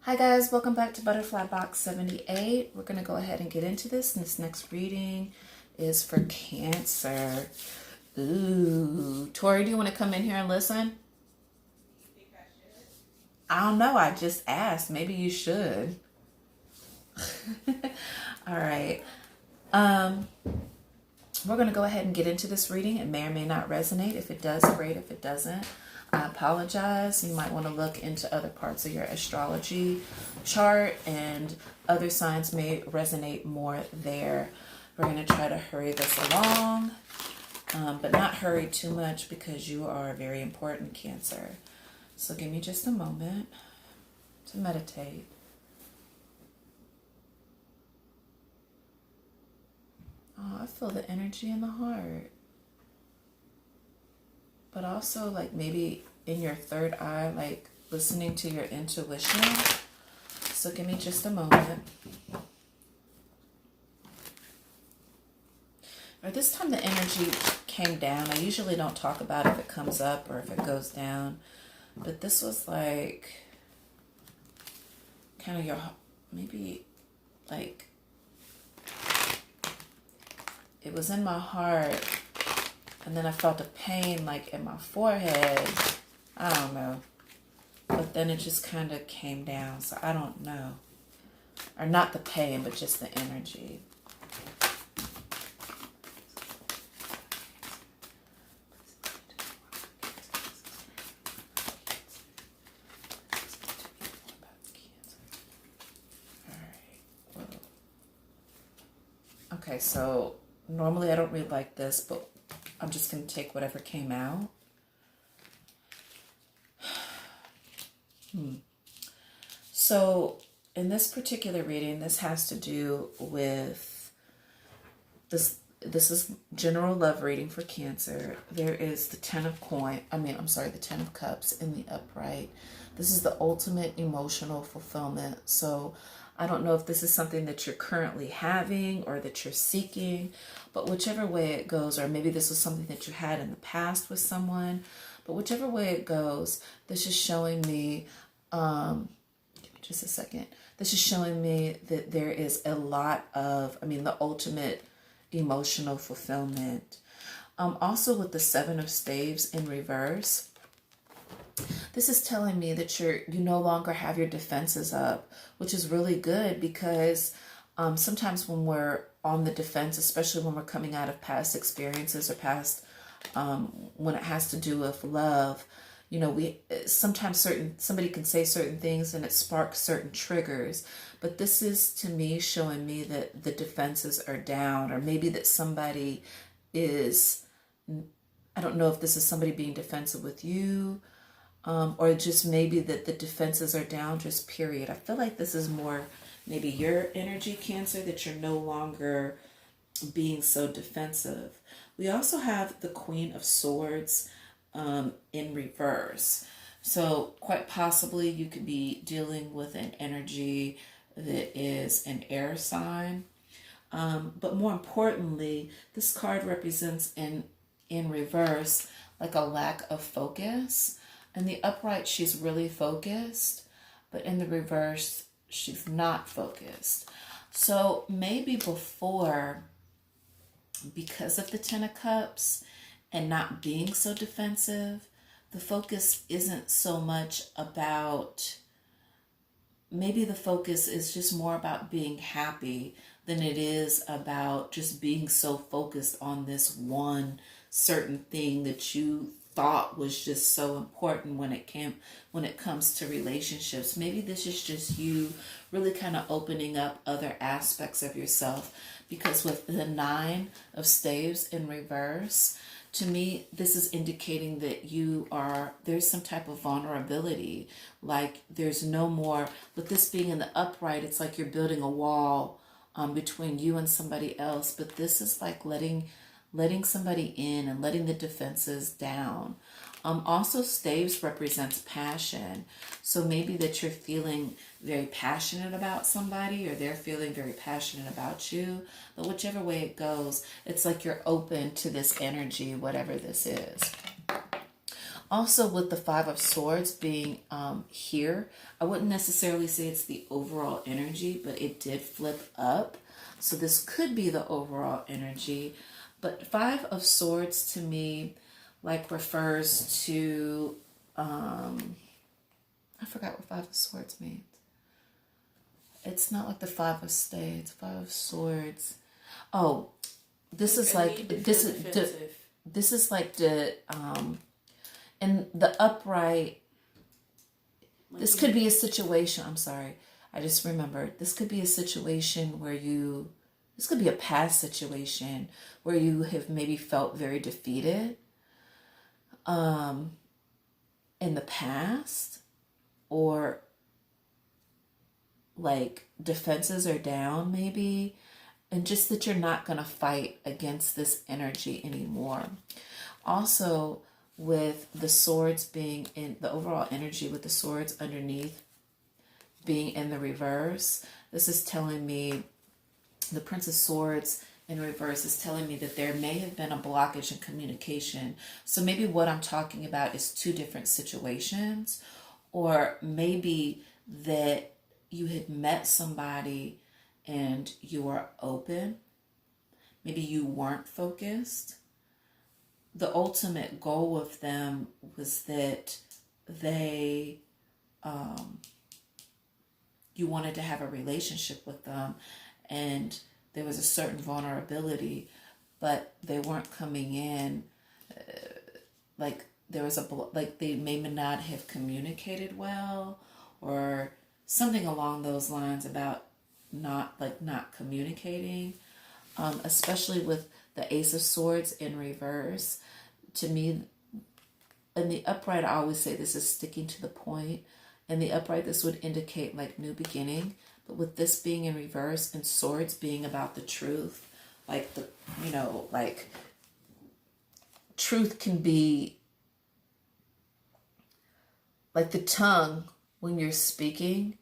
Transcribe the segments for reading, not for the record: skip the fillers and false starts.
Hi guys, welcome back to Butterfly Box 78. We're going to go ahead and get into this. And this next reading is for Cancer. Ooh. Tori, do you want to come in here and listen? I don't know. I just asked. Maybe you should. All right. We're going to go ahead and get into this reading. It may or may not resonate. If it does, great. If it doesn't, I apologize. You might want to look into other parts of your astrology chart, and other signs may resonate more there. We're going to try to hurry this along, but not hurry too much because you are very important, Cancer. So give me just a moment to meditate. Oh, I feel the energy in the heart. But also, like, maybe in your third eye, like listening to your intuition. So give me just a moment. Or this time the energy came down. I usually don't talk about if it comes up or if it goes down. But this was like kind of your, maybe like, it was in my heart. And then I felt a pain like in my forehead. I don't know. But then it just kind of came down. So I don't know. Or not the pain, but just the energy. Okay, so normally I don't read like this, but I'm just going to take whatever came out. So in this particular reading, this has to do with this. This is general love reading for Cancer. There is the the 10 of Cups in the upright. This is the ultimate emotional fulfillment. So I don't know if this is something that you're currently having or that you're seeking, but whichever way it goes, or maybe this was something that you had in the past with someone, but whichever way it goes, this is showing me, give me just a second. This is showing me that there is a lot of, the ultimate emotional fulfillment. Also with the 7 of Staves in reverse, this is telling me that you no longer have your defenses up, which is really good because sometimes when we're on the defense, especially when we're coming out of past experiences or past, when it has to do with love, we sometimes somebody can say certain things and it sparks certain triggers. But this is, to me, showing me that the defenses are down, or maybe that somebody is, I don't know if this is somebody being defensive with you, or just maybe that the defenses are down, just period. I feel like this is more maybe your energy, Cancer, that you're no longer being so defensive. We also have the Queen of Swords in reverse. So quite possibly you could be dealing with an energy that is an air sign. But more importantly, this card represents in reverse like a lack of focus. In the upright, she's really focused, but in the reverse, she's not focused. So maybe before, because of the 10 of Cups and not being so defensive, the focus isn't so much about, maybe the focus is just more about being happy than it is about just being so focused on this one certain thing that you thought was just so important when it comes to relationships. Maybe this is just you really kind of opening up other aspects of yourself, because with the 9 of Staves in reverse, to me, this is indicating that there's some type of vulnerability. Like there's no more, with this being in the upright, it's like you're building a wall between you and somebody else. But this is like letting somebody in and letting the defenses down. Also, Staves represents passion. So maybe that you're feeling very passionate about somebody, or they're feeling very passionate about you. But whichever way it goes, it's like you're open to this energy, whatever this is. Also, with the Five of Swords being here, I wouldn't necessarily say it's the overall energy, but it did flip up. So this could be the overall energy. But Five of Swords to me, like, refers to, I forgot what Five of Swords means. It's not like the Five of Spades, Five of Swords. Oh, this is like, this is like the, in the upright, this could be a situation, I'm sorry, I just remembered, this could be a situation where this could be a past situation where you have maybe felt very defeated in the past, or like defenses are down maybe, and just that you're not going to fight against this energy anymore. Also, with the swords being in the overall energy, with the swords underneath being in the reverse, this is telling me, the Prince of Swords in reverse is telling me that there may have been a blockage in communication. So maybe what I'm talking about is two different situations, or maybe that you had met somebody and you were open. Maybe you weren't focused. The ultimate goal of them was that they, you wanted to have a relationship with them, and there was a certain vulnerability, but they weren't coming in, like there was like they may not have communicated well, or something along those lines about not communicating, especially with the Ace of Swords in reverse. To me, in the upright, I always say this is sticking to the point. In the upright, this would indicate like new beginning. But with this being in reverse and swords being about the truth, like the, like truth can be like the tongue when you're speaking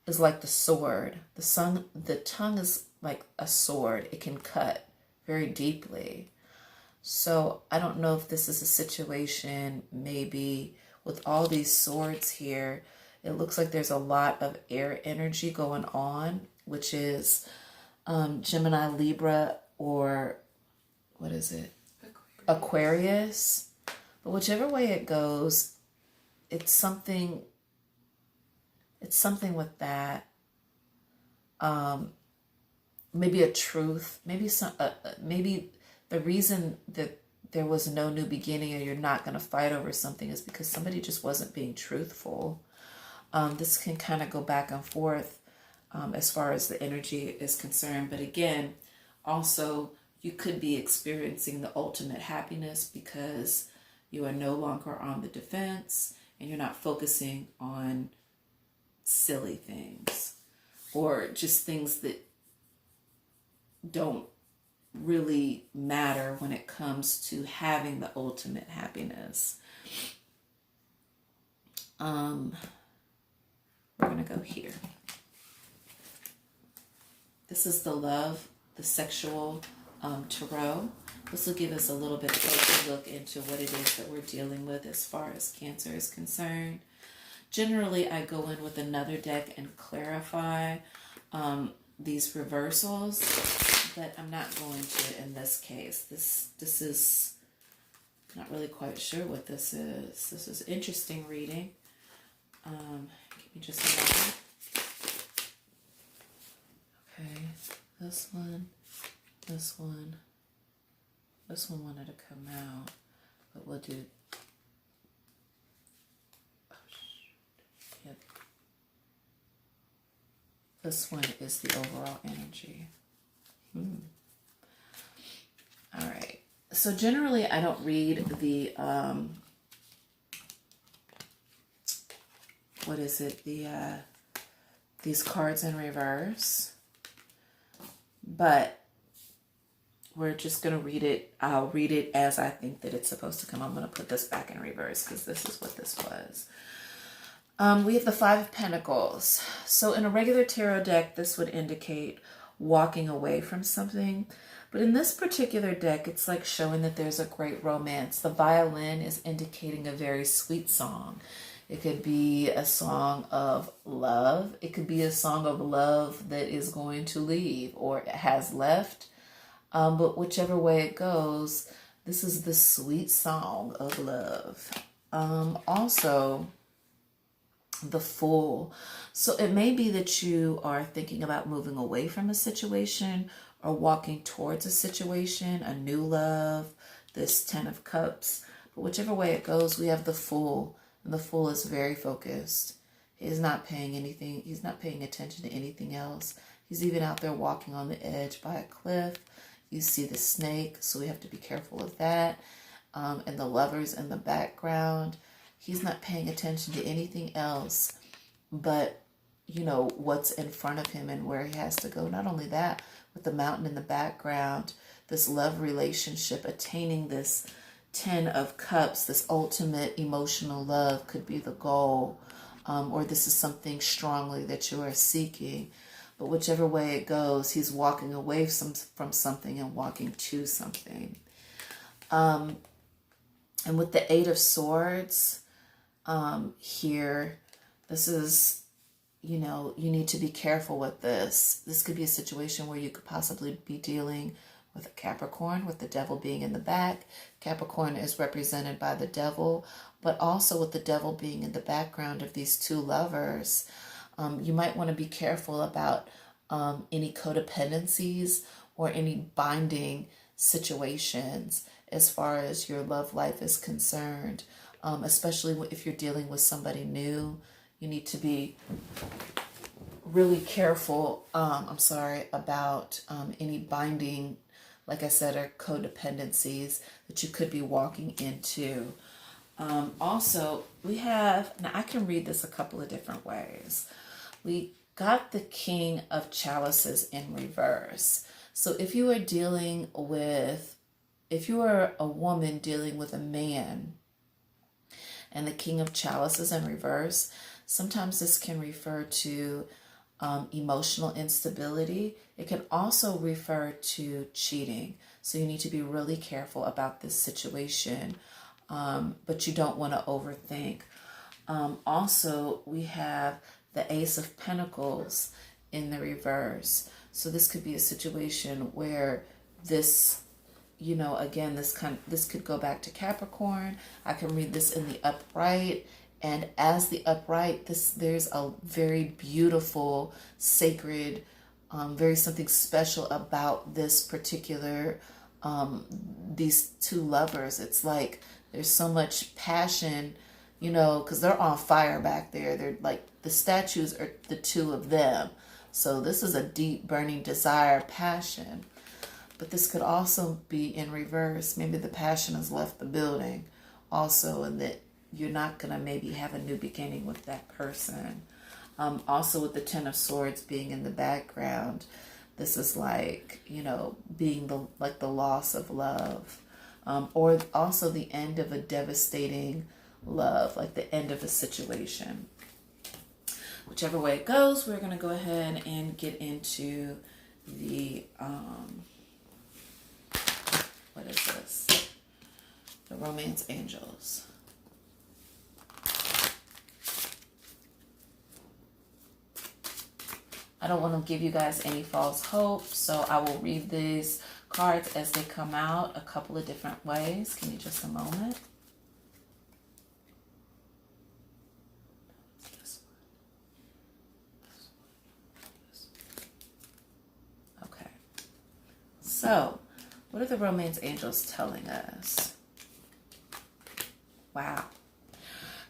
is like the sword. The tongue is like a sword. It can cut very deeply. So I don't know if this is a situation, maybe with all these swords here, it looks like there's a lot of air energy going on, which is Gemini, Libra, or what is it? Aquarius. But whichever way it goes, it's something with that. Maybe a truth, maybe maybe the reason that there was no new beginning, or you're not going to fight over something, is because somebody just wasn't being truthful. This can kind of go back and forth as far as the energy is concerned. But again, also, you could be experiencing the ultimate happiness because you are no longer on the defense and you're not focusing on silly things or just things that don't really matter when it comes to having the ultimate happiness. We're going to go here. This is the love, the sexual tarot. This will give us a little bit closer look into what it is that we're dealing with as far as Cancer is concerned. Generally, I go in with another deck and clarify these reversals, but I'm not going to in this case. This is not really quite sure what this is. This is interesting reading. Give me just a moment. Okay, this one wanted to come out, but we'll do. Yep. This one is the overall energy. All right. So generally, I don't read the what is it? These cards in reverse, but we're just going to read it. I'll read it as I think that it's supposed to come. I'm going to put this back in reverse because this is what this was. We have the Five of Pentacles. So in a regular tarot deck, this would indicate walking away from something. But in this particular deck, it's like showing that there's a great romance. The violin is indicating a very sweet song. It could be a song of love. It could be a song of love that is going to leave or has left. But whichever way it goes, this is the sweet song of love. Also, the Fool. So it may be that you are thinking about moving away from a situation or walking towards a situation, a new love, this 10 of Cups. But whichever way it goes, we have the Fool. And the Fool is very focused. He's not paying anything. He's not paying attention to anything else. He's even out there walking on the edge by a cliff. You see the snake, so we have to be careful of that. And the Lovers in the background. He's not paying attention to anything else but, you know, what's in front of him and where he has to go. Not only that, with the mountain in the background, this love relationship, attaining this 10 of Cups, this ultimate emotional love could be the goal. Or this is something strongly that you are seeking. But whichever way it goes, he's walking away from something and walking to something. And with the 8 of Swords, here, this is, you know, you need to be careful with this. This could be a situation where you could possibly be dealing with a Capricorn, with the Devil being in the back. Capricorn is represented by the Devil, but also with the Devil being in the background of these two lovers. You might want to be careful about any codependencies or any binding situations as far as your love life is concerned. Especially if you're dealing with somebody new, you need to be really careful, about any binding, like I said, or codependencies that you could be walking into. Also, we have, now I can read this a couple of different ways. We got the King of Chalices in reverse. So if you are a woman dealing with a man, and the King of Chalices in reverse, sometimes this can refer to emotional instability. It can also refer to cheating. So you need to be really careful about this situation, but you don't want to overthink. Also, we have the Ace of Pentacles in the reverse. So this could be a situation where this, you know, again, this could go back to Capricorn. I can read this in the upright, and as the upright, there's a very beautiful, sacred, very something special about this particular, these two lovers. It's like there's so much passion, you know, because they're on fire back there. They're like, the statues are the two of them. So this is a deep, burning desire, passion. But this could also be in reverse. Maybe the passion has left the building also, and that you're not going to maybe have a new beginning with that person. Also with the 10 of Swords being in the background, this is like, you know, being the loss of love. Or also the end of a devastating love, like the end of a situation. Whichever way it goes, we're going to go ahead and get into the... what is this? The Romance Angels. I don't want to give you guys any false hope, so I will read these cards as they come out a couple of different ways. Give me just a moment. Okay. So, what are the Romance Angels telling us? Wow.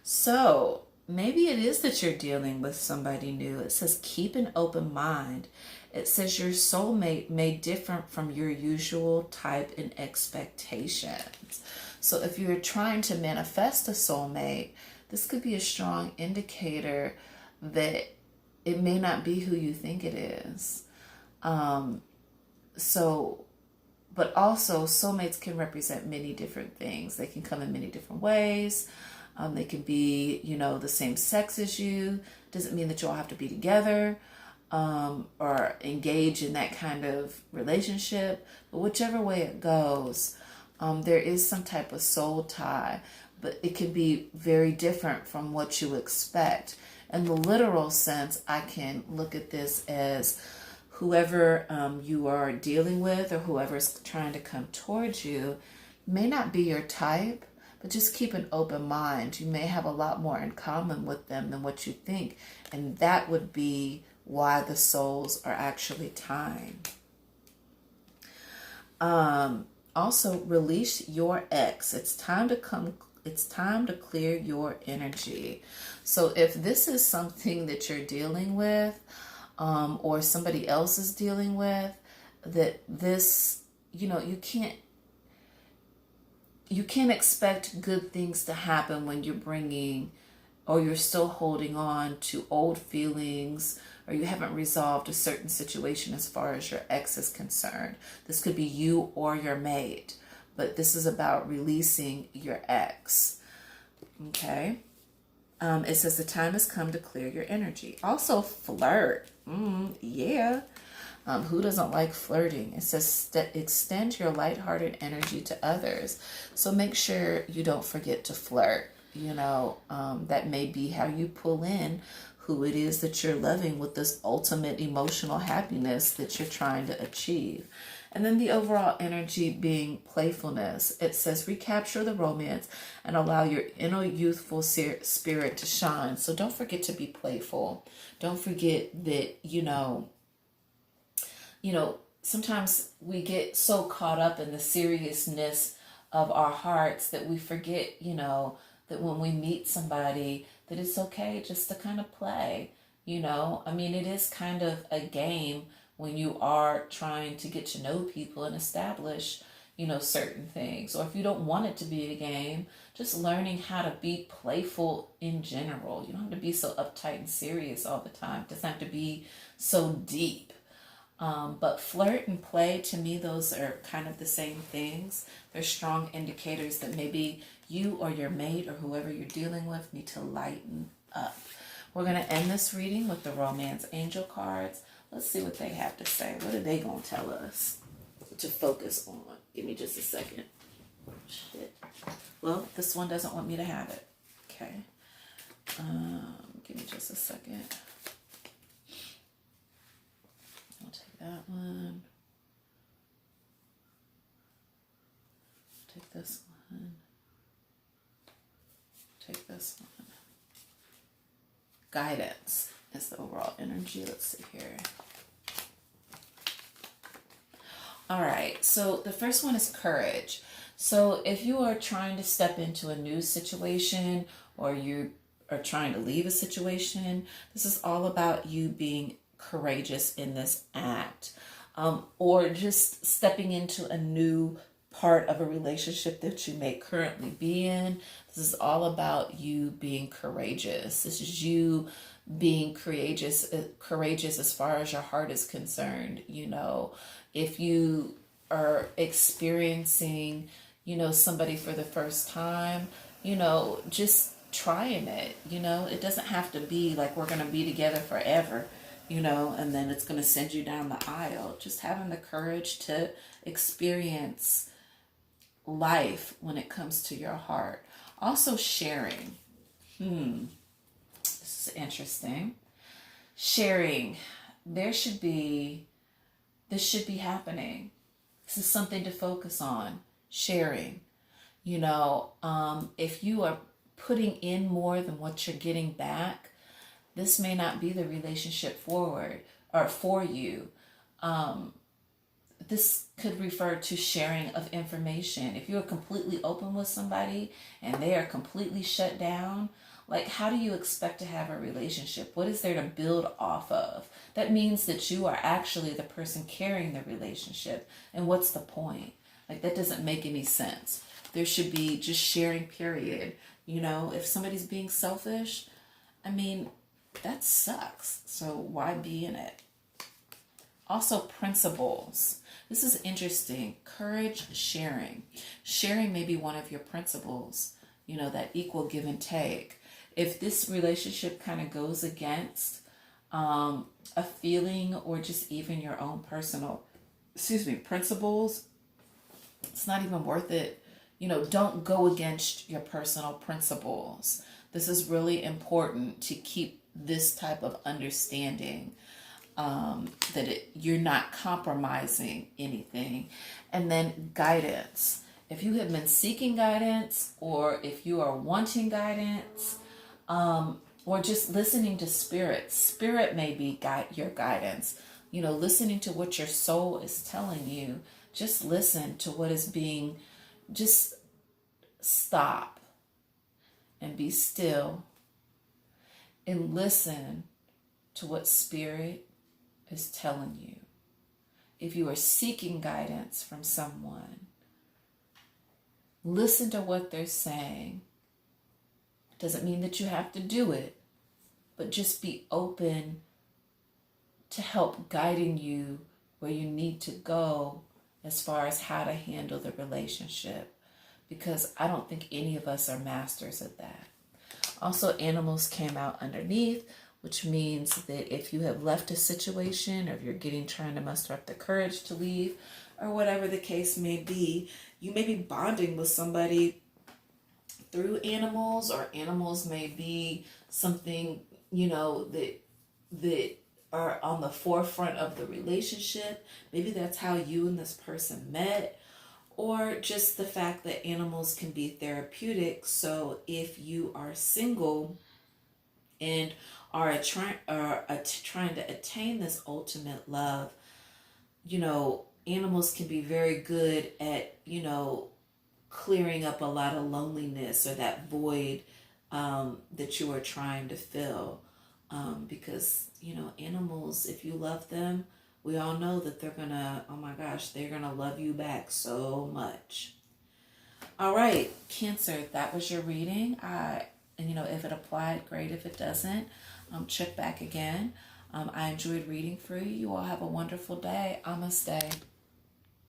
So, maybe it is that you're dealing with somebody new. It says keep an open mind. It says your soulmate may differ from your usual type and expectations. So if you're trying to manifest a soulmate, this could be a strong indicator that it may not be who you think it is. But also soulmates can represent many different things. They can come in many different ways. They can be, you know, the same sex as you. Doesn't mean that you all have to be together. or engage in that kind of relationship. But whichever way it goes, there is some type of soul tie, but it can be very different from what you expect. In the literal sense, I can look at this as whoever you are dealing with or whoever's trying to come towards you may not be your type, but just keep an open mind. You may have a lot more in common with them than what you think, and that would be why the souls are actually tying. Also, release your ex. It's time to clear your energy. So if this is something that you're dealing with, or somebody else is dealing with, that this, you can't expect good things to happen when you're bringing, or you're still holding on to old feelings, or you haven't resolved a certain situation as far as your ex is concerned. This could be you or your mate, but this is about releasing your ex. Okay? It says the time has come to clear your energy. Also, flirt. Yeah. Who doesn't like flirting? It says extend your lighthearted energy to others. So make sure you don't forget to flirt. That may be how you pull in who it is that you're loving with this ultimate emotional happiness that you're trying to achieve. And then the overall energy being playfulness. It says recapture the romance and allow your inner youthful spirit to shine. So don't forget to be playful. Don't forget that, sometimes we get so caught up in the seriousness of our hearts that we forget, that when we meet somebody, that it's okay just to kind of play, it is kind of a game when you are trying to get to know people and establish, certain things. Or if you don't want it to be a game, just learning how to be playful in general. You don't have to be so uptight and serious all the time. It doesn't have to be so deep. But flirt and play, to me, those are kind of the same things. They're strong indicators that maybe you or your mate or whoever you're dealing with need to lighten up. We're going to end this reading with the Romance Angel cards. Let's see what they have to say. What are they going to tell us to focus on? Give me just a second. Shit. Well, this one doesn't want me to have it. Okay. Give me just a second. I'll take that one. Take this one. Take this one. Guidance is the overall energy. Let's see here. All right, so the first one is courage. So if you are trying to step into a new situation or you are trying to leave a situation, this is all about you being courageous in this act, or just stepping into a new part of a relationship that you may currently be in. This is all about you being courageous. This is you being courageous as far as your heart is concerned. If you are experiencing, somebody for the first time, just trying it. It doesn't have to be like we're going to be together forever, and then it's going to send you down the aisle. Just having the courage to experience life when it comes to your heart. Also sharing. This is interesting. Sharing. This should be happening. This is something to focus on. Sharing. If you are putting in more than what you're getting back, this may not be the relationship forward or for you. This could refer to sharing of information. If you're completely open with somebody and they are completely shut down, like, how do you expect to have a relationship? What is there to build off of? That means that you are actually the person carrying the relationship. And what's the point? Like, that doesn't make any sense. There should be just sharing, period. If somebody's being selfish, that sucks. So why be in it? Also, principles. This is interesting. Courage, sharing. Sharing may be one of your principles, that equal give and take. If this relationship kind of goes against a feeling, or just even your own personal, principles, it's not even worth it. Don't go against your personal principles. This is really important to keep this type of understanding, that you're not compromising anything. And then guidance. If you have been seeking guidance, or if you are wanting guidance, or just listening to spirit. Spirit may be your guidance. Listening to what your soul is telling you. Just listen to what is being, just stop and be still and listen to what spirit is telling you. If you are seeking guidance from someone, listen to what they're saying. Doesn't mean that you have to do it, but just be open to help guiding you where you need to go as far as how to handle the relationship, because I don't think any of us are masters at that. Also, animals came out underneath, which means that if you have left a situation, or if you're trying to muster up the courage to leave, or whatever the case may be, you may be bonding with somebody through animals, or animals may be something, that are on the forefront of the relationship. Maybe that's how you and this person met, or just the fact that animals can be therapeutic. So if you are single and are trying to attain this ultimate love, animals can be very good at, clearing up a lot of loneliness, or that void that you are trying to fill. Because, animals, if you love them, we all know that they're gonna, oh my gosh, they're gonna love you back so much. All right, Cancer, that was your reading. If it applied, great. If it doesn't, check back again. I enjoyed reading for you. You all have a wonderful day. Namaste.